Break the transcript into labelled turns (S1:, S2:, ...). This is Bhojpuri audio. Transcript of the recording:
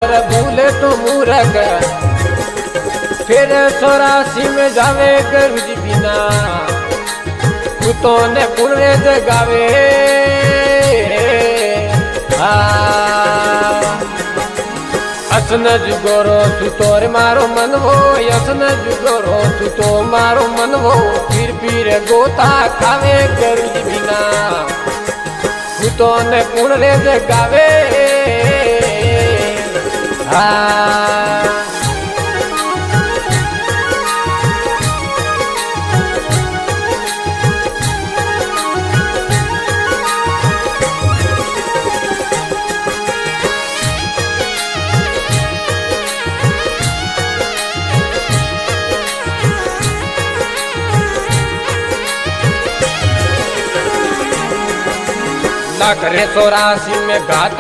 S1: भूले तो मूरख फिर 84 में जावे गरुज बिना कुतों ने पुणे जगावे असन जुगोरो तू तोर मारो मनवो असन जुगोरो तू तो मारो मनवो पीर पीर गोता खावे गरुज बिना कुतों ने पुणे जगावे ना करे 84 में घात